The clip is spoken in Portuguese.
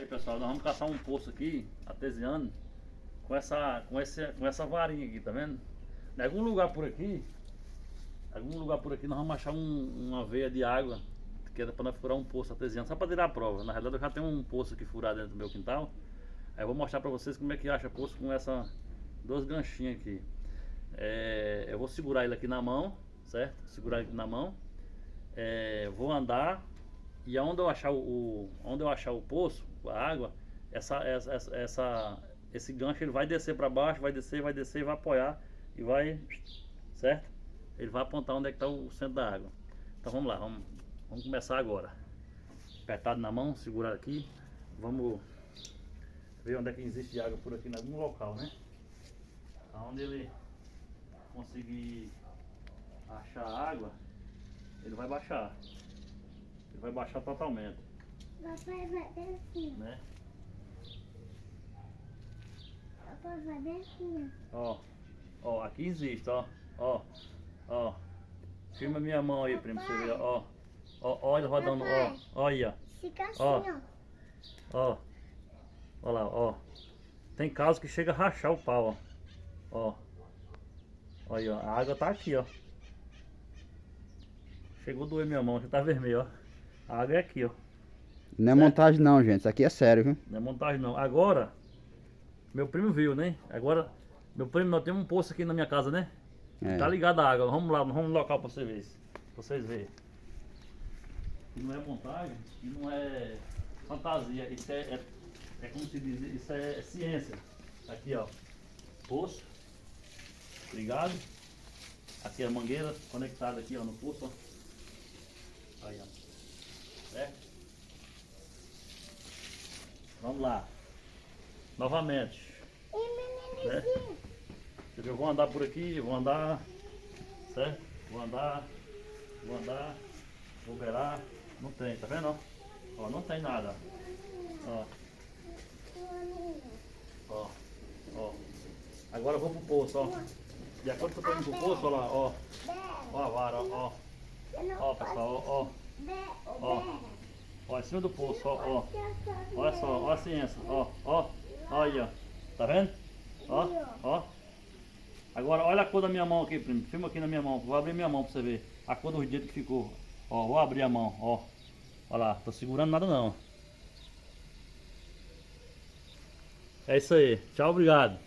Aí pessoal, nós vamos caçar um poço aqui, artesiano, com essa varinha aqui, tá vendo? Em algum lugar por aqui nós vamos achar uma veia de água, que é para nós furar um poço artesiano, só para tirar a prova. Na realidade eu já tenho um poço aqui furado dentro do meu quintal. Aí eu vou mostrar para vocês como é que acha poço com essa dois ganchinhos aqui. Eu vou segurar ele aqui na mão, certo? Segurar ele aqui na mão. Vou andar e onde eu achar o poço, a água, esse gancho ele vai descer para baixo, vai descer, vai apoiar e vai, certo? Ele vai apontar onde é que está o centro da água. Então vamos lá, vamos começar agora. Apertado na mão, segurar aqui. Vamos ver onde é que existe água por aqui em algum local, né? Onde ele conseguir achar a água, ele vai baixar. Ele vai baixar totalmente. Papai vai descer. Né? Papai vai descer. Ó, aqui existe, ó. Filma minha mão aí, primo, pra você ver, ó. Ó, ele rodando, ó aí, ó. Fica assim, Ó lá, ó. Tem casos que chega a rachar o pau, ó. Ó aí, ó. A água tá aqui, ó. Chegou a doer minha mão, já tá vermelho, ó. A água é aqui, ó. Não é montagem não, gente. Isso aqui é sério, viu? Não é montagem não. Agora, meu primo viu, né? Agora, meu primo, nós temos um poço aqui na minha casa, né? Tá ligado a água. Vamos lá, vamos no local pra vocês verem. Isso não é montagem, isso não é fantasia. Isso é como se diz, isso é ciência. Aqui, ó. Poço. Ligado. Aqui a mangueira conectada aqui, ó, no poço, ó. Aí, ó. Certo? Vamos lá. Novamente. Certo? Eu vou andar por aqui, vou andar. Certo? Vou andar. Vou beirar. Não tem, tá vendo? Ó, não tem nada. Ó. Agora eu vou pro poço, ó. De acordo com eu tô indo pro poço, ó lá, ó. Ó a vara, ó. Ó, pessoal, ó, em cima do poço, ó. Olha só, ó a ciência, ó aí, ó. Tá vendo? Ó. Agora, olha a cor da minha mão aqui, primo. Filma aqui na minha mão. Vou abrir minha mão pra você ver a cor dos dedos que ficou. Ó, vou abrir a mão, ó. Olha lá, tô segurando nada não. É isso aí. Tchau, obrigado.